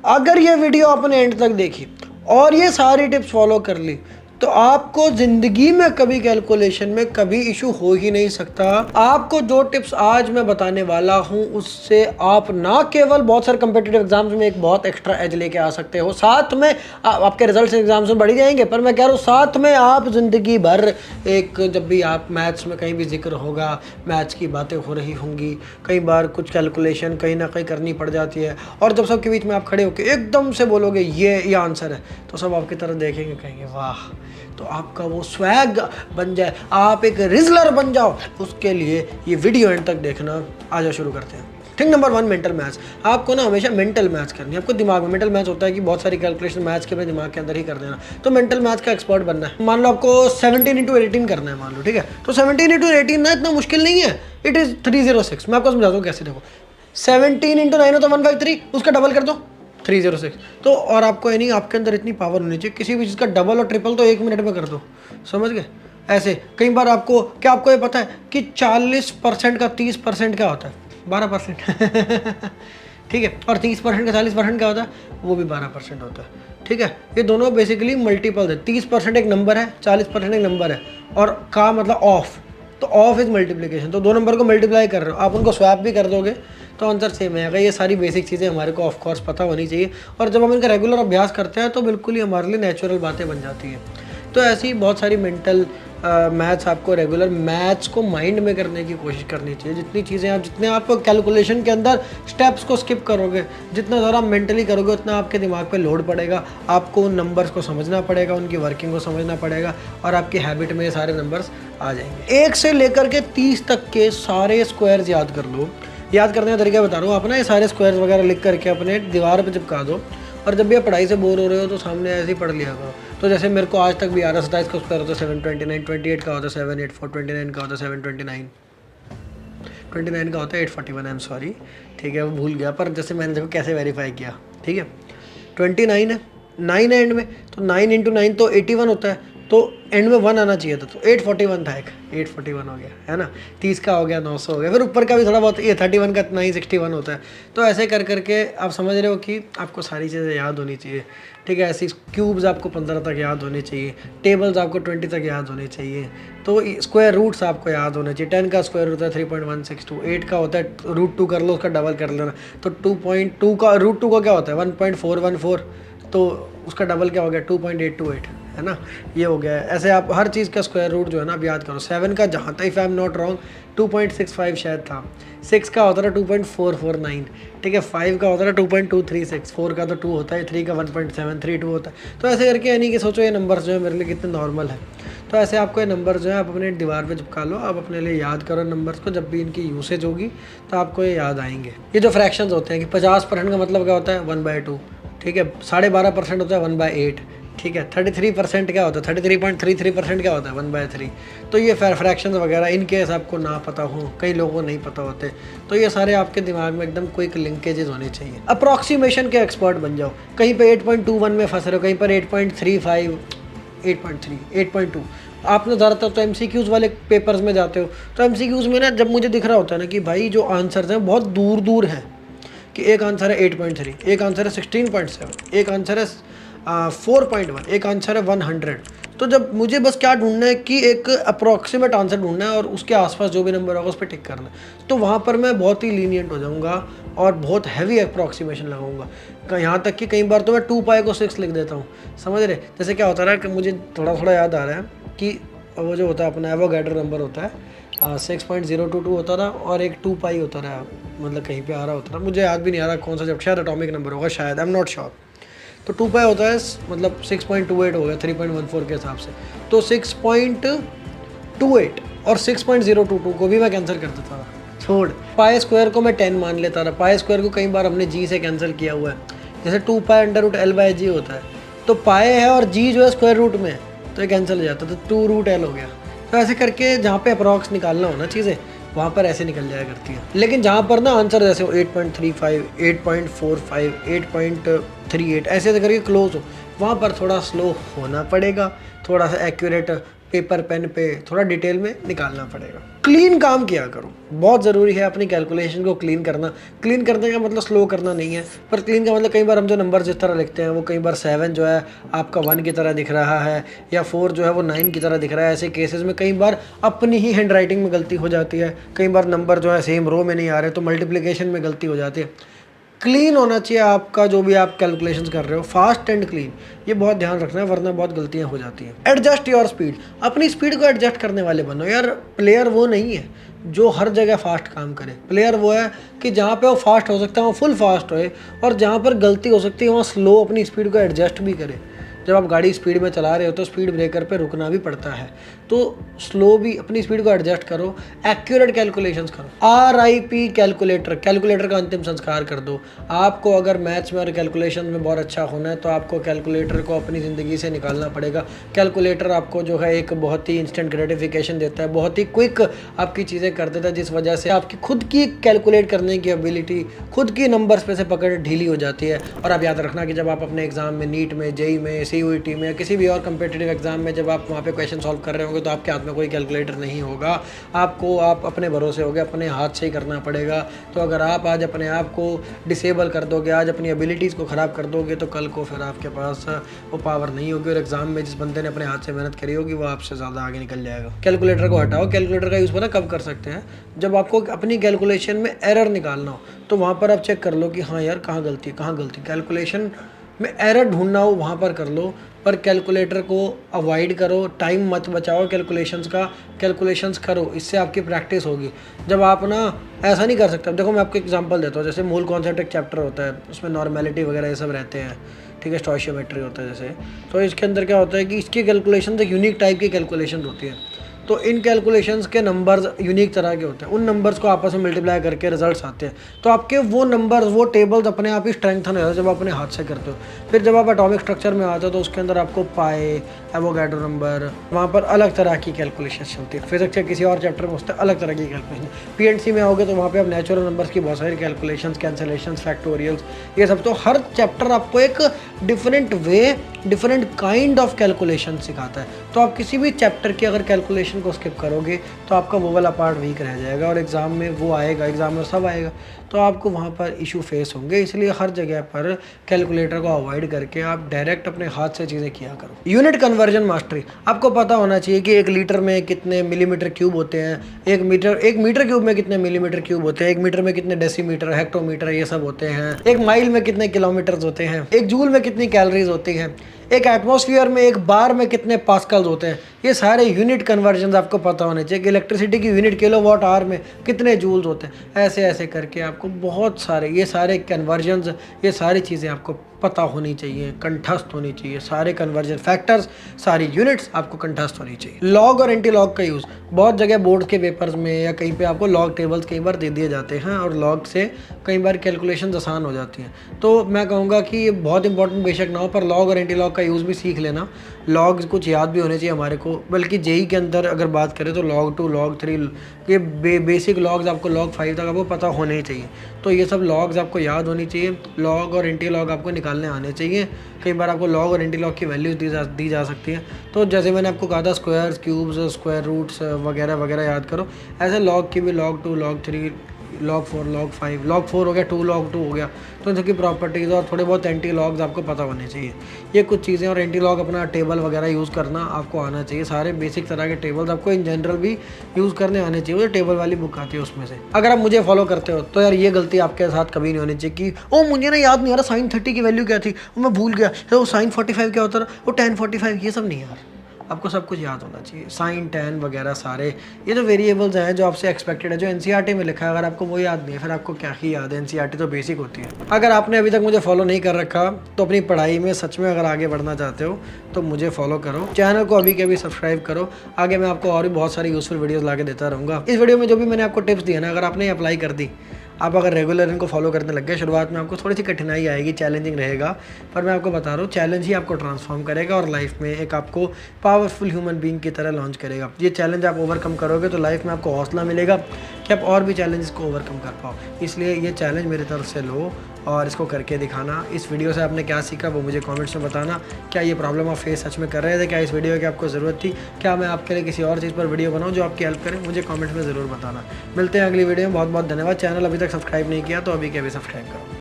अगर ये वीडियो आपने एंड तक देखी और ये सारी टिप्स फॉलो कर ली तो आपको ज़िंदगी में कभी कैलकुलेशन में कभी इशू हो ही नहीं सकता। आपको जो टिप्स आज मैं बताने वाला हूँ उससे आप ना केवल बहुत सारे कम्पिटिटिव एग्जाम्स में एक बहुत एक्स्ट्रा एज लेके आ सकते हो, साथ में आपके रिजल्ट्स एग्जाम्स में बढ़ ही जाएंगे, पर मैं कह रहा हूँ साथ में आप ज़िंदगी भर एक, जब भी आप मैथ्स में कहीं भी जिक्र होगा, मैथ्स की बातें हो रही होंगी, कई बार कुछ कैलकुलेशन कहीं ना कहीं करनी पड़ जाती है और जब सबके बीच में आप खड़े होकर एकदम से बोलोगे ये आंसर है तो सब आपकी तरफ देखेंगे, कहेंगे वाह, तो आपका वो स्वैग बन जाए, आप एक रिजलर बन जाओ। उसके लिए ये वीडियो एंड तक देखना। आ जाओ शुरू करते हैं। Thing number 1, mental maths. आपको ना हमेशा मेंटल मैथ्स करनी है। आपको दिमाग में मेंटल मैथ्स होता है कि बहुत सारी कैलकुलेशन मैथ्स के अपने दिमाग के अंदर ही कर देना। तो मेंटल मैथ्स का एक्सपर्ट बनना है। मान लो आपको 17 इंटू 18 करना है, मान लो, ठीक है। तो 17 इंटू 18 ना इतना मुश्किल नहीं है, इट इज़ 306। मैं आपको समझाता हूँ कैसे। देखो 17 इंटू 9 होता है 153, उसका डबल कर दो 306। तो और आपको यानी आपके अंदर इतनी पावर होनी चाहिए, किसी भी चीज़ का डबल और ट्रिपल तो 1 मिनट में कर दो, समझ गए। ऐसे कई बार आपको ये पता है कि 40% का 30% क्या होता है? 12%। ठीक है। और 30% का 40% क्या होता है? वो भी 12% होता है। ठीक है। ये दोनों बेसिकली मल्टीपल है। 30% एक नंबर है, 40% एक नंबर है, और का मतलब ऑफ, तो ऑफ इज मल्टीप्लिकेशन। तो दो नंबर को मल्टीप्लाई कर रहे हो, आप उनको स्वैप भी कर दोगे तो आंसर सेम आएगा। ये सारी बेसिक चीज़ें हमारे को ऑफ कोर्स पता होनी चाहिए, और जब हम इनका रेगुलर अभ्यास करते हैं तो बिल्कुल ही हमारे लिए नेचुरल बातें बन जाती हैं। तो ऐसी बहुत सारी मेंटल मैथ्स आपको रेगुलर मैथ्स को माइंड में करने की कोशिश करनी चाहिए। जितने आप कैलकुलेशन के अंदर स्टेप्स को स्किप करोगे, जितना ज़्यादा मेंटली करोगे, उतना आपके दिमाग पे लोड पड़ेगा। आपको उन नंबर्स को समझना पड़ेगा, उनकी वर्किंग को समझना पड़ेगा, और आपकी हैबिट में ये सारे नंबर्स आ जाएंगे। 1 से लेकर के 30 तक के सारे स्क्वायर्स याद कर लो। याद करने का तरीका बता रहा हूँ। आप ना ये सारे स्क्वायर्स वगैरह लिख करके अपने दीवार पर चिपका दो, और जब भी आप पढ़ाई से बोर हो रहे हो तो सामने ऐसे ही पढ़ लिया करो। तो जैसे मेरे को आज तक भी आ रहा, 27 का स्क्वायर होता है 729, 28 का होता है 784, 29 का होता है 729, 29 का होता है 841। आई एम सॉरी, ठीक है, वो भूल गया, पर जैसे मैंने देखो कैसे वेरीफाई किया। ठीक है, 29 है, 9 है एंड में, तो 9 इंटू 9 तो 81 होता है, तो एंड में 1 आना चाहिए था, तो 841 था। एक 841 हो गया, है ना। 30 का हो गया 900 हो गया, फिर ऊपर का भी थोड़ा बहुत, ये 31 का 961 होता है। तो ऐसे कर करके आप समझ रहे हो कि आपको सारी चीज़ें याद होनी चाहिए। ठीक है, ऐसी क्यूब्स आपको 15 तक याद होने चाहिए, टेबल्स आपको 20 तक याद होने चाहिए, तो स्क्वायर रूट्स आपको याद होने चाहिए। 10 का स्क्वायर होता है 3.162, 8 का होता है √2 कर लो, उसका डबल कर लेना, तो 2.2 का √2 का क्या होता है 1.414, तो उसका डबल क्या हो गया 2.828, है ना। ये हो गया है। ऐसे आप हर चीज़ का स्क्वायर रूट जो है ना आप याद करो। 7 का जहाँ तक, if I am not wrong, 2.65 शायद था। 6 का होता था 2.449, ठीक है। 5 का होता था 2.236, 4 का तो 2 होता है, 3 का 1.732 होता है। तो ऐसे करके यानी कि सोचो ये नंबर्स जो है मेरे लिए कितने नॉर्मल है। तो ऐसे आपको ये नंबर जो है आप अपने दीवार पे चिपका लो, आप अपने लिए याद करो नंबर्स को। जब भी इनकी यूसेज होगी तो आपको ये याद आएंगे। ये जो फ्रैक्शंस होते हैं कि 50% का मतलब क्या होता है 1/2, ठीक है। 12.5% होता है 1/8, ठीक है। 33% क्या होता है 33.33% क्या होता है 1/3। तो ये फ्रैक्शंस वगैरह इनके आपको ना पता हो, कई लोगों को नहीं पता होते, तो ये सारे आपके दिमाग में एकदम क्विक लिंकेजेस होने चाहिए। अप्रॉक्सीमेशन के एक्सपर्ट बन जाओ। कहीं पे 8.21 में फंस रहे हो, कहीं पर 8.35, 8.3, 8.2। आपने ज़्यादातर तो MCQs वाले पेपर्स में जाते हो, तो MCQs में ना जब मुझे दिख रहा होता है ना कि भाई जो आंसर्स हैं बहुत दूर दूर हैं, कि एक आंसर है 8.3, एक आंसर है 16.7, एक आंसर है 4.1, एक आंसर है 100, तो जब मुझे बस क्या ढूंढना है कि एक अप्रॉक्सीमेट आंसर ढूंढना है और उसके आसपास जो भी नंबर होगा उस पर टिक करना है, तो वहाँ पर मैं बहुत ही लीनियंट हो जाऊँगा और बहुत हैवी अप्रॉक्सीमेशन लगाऊंगा। यहाँ तक कि कई बार तो मैं 2π को 6 लिख देता हूँ, समझ रहे। जैसे क्या होता है कि मुझे थोड़ा थोड़ा याद आ रहा है कि वो जो होता है अपना एवोगैड्रो नंबर होता है 6.022 होता था, और एक 2π होता रहा, मतलब कहीं पे आ रहा होता था, मुझे याद भी नहीं आ रहा कौन सा, जब शायद एटॉमिक नंबर होगा, शायद, आई एम नॉट श्योर। तो 2π होता है, मतलब 6.28 हो गया 3.14 के हिसाब से, तो 6.28 और 6.022 को भी मैं कैंसिल कर देता था। छोड़, पाई स्क्वायर को मैं 10 मान लेता था। पाई स्क्वायर को कई बार हमने जी से कैंसिल किया हुआ है, जैसे 2π√L/g होता है, तो पाए है और जी जो है स्क्वायर रूट में, तो ये कैंसिल हो जाता है, तो 2√L हो गया। तो ऐसे करके जहाँ पे अप्रॉक्स निकालना हो ना चीज़ें, वहाँ पर ऐसे निकल जाया करती है। लेकिन जहाँ पर ना आंसर जैसे हो 8.35, 8.45, 8.38 ऐसे करके क्लोज हो, वहाँ पर थोड़ा स्लो होना पड़ेगा, थोड़ा सा एक्यूरेट पेपर पेन पे थोड़ा डिटेल में निकालना पड़ेगा। क्लीन काम किया करो, बहुत ज़रूरी है अपनी कैलकुलेशन को क्लीन करना। क्लीन करने का मतलब स्लो करना नहीं है, पर क्लीन का मतलब कई बार हम जो नंबर जिस तरह लिखते हैं वो कई बार 7 जो है आपका 1 की तरह दिख रहा है, या 4 जो है वो 9 की तरह दिख रहा है। ऐसे केसेस में कई बार अपनी ही हैंड राइटिंग में गलती हो जाती है, कई बार नंबर जो है सेम रो में नहीं आ रहे तो मल्टीप्लिकेशन में गलती हो जाती है। क्लीन होना चाहिए आपका जो भी आप कैलकुलेशंस कर रहे हो, फास्ट एंड क्लीन, ये बहुत ध्यान रखना है वरना बहुत गलतियां हो जाती हैं। एडजस्ट योर स्पीड, अपनी स्पीड को एडजस्ट करने वाले बनो यार। प्लेयर वो नहीं है जो हर जगह फास्ट काम करे, प्लेयर वो है कि जहाँ पे वो फास्ट हो सकता है वो फुल फास्ट होए, और जहाँ पर गलती हो सकती है वहाँ स्लो अपनी स्पीड को एडजस्ट भी करे। जब आप गाड़ी स्पीड में चला रहे हो तो स्पीड ब्रेकर पे रुकना भी पड़ता है, तो स्लो भी अपनी स्पीड को एडजस्ट करो। एक्यूरेट कैलकुलेशंस करो। RIP कैलकुलेटर, कैलकुलेटर का अंतिम संस्कार कर दो। आपको अगर मैथ्स में और कैलकुलेशन में बहुत अच्छा होना है तो आपको कैलकुलेटर को अपनी ज़िंदगी से निकालना पड़ेगा। कैलकुलेटर आपको जो है एक बहुत ही इंस्टेंट ग्रेटिफिकेशन देता है, बहुत ही क्विक आपकी चीज़ें कर देता है, जिस वजह से आपकी खुद की कैलकुलेट करने की एबिलिटी, खुद की नंबर्स पे से पकड़ ढीली हो जाती है। और आप याद रखना कि जब आप अपने एग्जाम में, नीट में, JEE में, CUET में या किसी भी और कम्पिटिटिव एग्जाम में जब आप वहाँ पे क्वेश्चन सॉल्व कर रहे होंगे तो आपके हाथ में कोई कैलकुलेटर नहीं होगा। आपको आप अपने भरोसे होगे, अपने हाथ से ही करना पड़ेगा। तो अगर आप आज अपने आप को डिसेबल कर दोगे, आज अपनी एबिलिटीज़ को ख़राब कर दोगे, तो कल को फिर आपके पास वो पावर नहीं होगी, और एग्जाम में जिस बंदे ने अपने हाथ से मेहनत करी होगी वो आपसे ज़्यादा आगे निकल जाएगा। कैलकुलेटर को हटाओ। कैलकुलेटर का यूज़ पता कब कर सकते हैं? जब आपको अपनी कैलकुलेशन में एरर निकालना हो तो वहाँ पर आप चेक कर लो कि हाँ यार कहाँ गलती, कहाँ गलती। कैलकुलेशन में एरर ढूंढना हो वहाँ पर कर लो, पर कैलकुलेटर को अवॉइड करो। टाइम मत बचाओ कैलकुलेशंस का, कैलकुलेशंस करो, इससे आपकी प्रैक्टिस होगी। जब आप ना ऐसा नहीं कर सकते, देखो मैं आपको एग्जांपल देता हूँ। जैसे मूल कॉन्सेप्ट एक चैप्टर होता है, उसमें नॉर्मेलिटी वगैरह ये सब रहते हैं, ठीक है, स्टोइशियोमेट्री होता है जैसे। तो इसके अंदर क्या होता है कि इसकी कैलकुलेशन एक यूनिक टाइप की कैलकुलेशन होती है। तो इन कैलकुलेशंस के नंबर्स यूनिक तरह के होते हैं, उन नंबर्स को आपस में मल्टीप्लाई करके रिजल्ट्स आते हैं। तो आपके वो नंबर्स, वो टेबल्स अपने आप ही स्ट्रेंथन हो जाते हैं जब आप अपने हाथ से करते हो। फिर जब आप एटॉमिक स्ट्रक्चर में आते हो तो उसके अंदर आपको पाए, एवोगाड्रो नंबर, वहाँ पर अलग तरह की कैलकुलेशन चलती है। फिजिक्स के किसी और चैप्टर में उससे अलग तरह की कैलकुलेशन। PNC में आओगे तो वहाँ पर आप नेचुरल नंबर्स की बहुत सारी कैलकुलेशन, कैंसलेशन, फैक्टोरियल्स, ये सब। तो हर चैप्टर आपको एक different way, different kind of calculation सिखाता है। तो आप किसी भी चैप्टर की अगर कैलकुलेशन को स्किप करोगे तो आपका वो वाला पार्ट वीक रह जाएगा, और एग्ज़ाम में वो आएगा, एग्ज़ाम में सब आएगा, तो आपको वहाँ पर इशू फेस होंगे। इसलिए हर जगह पर कैलकुलेटर को अवॉइड करके आप डायरेक्ट अपने हाथ से चीज़ें किया करो। यूनिट कन्वर्जन मास्टरी, आपको पता होना चाहिए कि 1 लीटर में कितने मिलीमीटर क्यूब होते हैं, 1 मीटर क्यूब में कितने मिलीमीटर क्यूब होते हैं, 1 मीटर में कितने डेसीमीटर, हेक्टोमीटर, ये सब होते हैं, 1 माइल में कितने किलोमीटर्स होते हैं, 1 जूल में कितनी कैलोरीज होती हैं, एक एटमॉस्फेयर में 1 बार में कितने पास्कल्स होते हैं। ये सारे यूनिट कन्वर्जन आपको पता होने चाहिए कि इलेक्ट्रिसिटी की यूनिट किलोवाट आवर में कितने जूल्स होते हैं। ऐसे ऐसे करके आपको बहुत सारे, ये सारे कन्वर्जन्स, ये सारी चीज़ें आपको पता होनी चाहिए, कंठस्थ होनी चाहिए। सारे कन्वर्जन फैक्टर्स, सारी यूनिट्स आपको कंठस्थ होनी चाहिए। लॉग और एंटी लॉग का यूज़ बहुत जगह बोर्ड के पेपर्स में या कहीं पे आपको लॉग टेबल्स कई बार दे दिए जाते हैं, और लॉग से कई बार कैलकुलेशन आसान हो जाती हैं। तो मैं कहूँगा कि ये बहुत इंपॉर्टेंट बेशक ना हो, पर लॉग और एंटी लॉग का यूज़ भी सीख लेना। लॉग्स कुछ याद भी होने चाहिए हमारे को, बल्कि JEE के अंदर अगर बात करें तो log 2, log 3, ये बेसिक लॉग्स आपको log 5 तक आपको पता होने ही चाहिए। तो ये सब लॉग्स आपको याद होनी चाहिए। लॉग और एंटी लॉग आपको निकालने आने चाहिए। कई बार आपको लॉग और एंटी लॉग की वैल्यूज़ दी जा सकती हैं। तो जैसे मैंने आपको कहा था स्क्वायर्स, क्यूब्स, स्क्वायर रूट्स वगैरह वगैरह याद करो। ऐसे लॉग की भी log 2, log 3, log 4, log 5, log 4 हो गया, 2 log 2 हो गया। तो इनकी प्रॉपर्टीज़ और थोड़े बहुत एंटी लॉग्स आपको पता होने चाहिए। ये कुछ चीज़ें, और एंटी लॉग अपना टेबल वगैरह यूज़ करना आपको आना चाहिए। सारे बेसिक तरह के टेबल्स आपको इन जनरल भी यूज़ करने आने चाहिए। वो टेबल वाली बुक आती है उसमें से। अगर आप मुझे फॉलो करते हो तो यार ये गलती आपके साथ कभी नहीं होनी चाहिए कि ओ मुझे ना याद नहीं आ रहा sin 30 की वैल्यू क्या थी, वो मैं भूल गया, तो sin 45 क्या होता था, वो tan 45, ये सब नहीं यार। आपको सब कुछ याद होना चाहिए। साइन, टैन वगैरह सारे ये जो वेरिएबल्स हैं जो आपसे एक्सपेक्टेड है, जो NCERT में लिखा है, अगर आपको वो याद नहीं है फिर आपको क्या ही याद है। NCERT तो बेसिक होती है। अगर आपने अभी तक मुझे फॉलो नहीं कर रखा तो अपनी पढ़ाई में सच में अगर आगे बढ़ना चाहते हो तो मुझे फॉलो करो, चैनल को अभी के अभी सब्सक्राइब करो। आगे मैं आपको और भी बहुत सारी यूजफुल वीडियोस ला के देता रहूँगा। इस वीडियो में जो भी मैंने आपको टिप्स दिए ना, अगर आपने अप्लाई कर दी, आप अगर रेगुलर इनको फॉलो करने लग गए, शुरुआत में आपको थोड़ी सी कठिनाई आएगी, चैलेंजिंग रहेगा, पर मैं आपको बता रहा हूँ चैलेंज ही आपको ट्रांसफॉर्म करेगा और लाइफ में एक आपको पावरफुल ह्यूमन बीइंग की तरह लॉन्च करेगा। ये चैलेंज आप ओवरकम करोगे तो लाइफ में आपको हौसला मिलेगा कि आप और भी चैलेंजेस को ओवरकम कर पाओ। इसलिए ये चैलेंज मेरी तरफ से लो और इसको करके दिखाना। इस वीडियो से आपने क्या सीखा वो मुझे कमेंट्स में बताना। क्या ये प्रॉब्लम आप फेस सच में कर रहे थे? क्या इस वीडियो की आपको ज़रूरत थी? क्या मैं आपके लिए किसी और चीज़ पर वीडियो बनाऊँ जो आपकी हेल्प करे? मुझे कमेंट्स में ज़रूर बताना। मिलते हैं अगली वीडियो में। बहुत बहुत धन्यवाद। चैनल अभी तक सब्सक्राइब नहीं किया तो अभी के अभी सब्सक्राइब करो।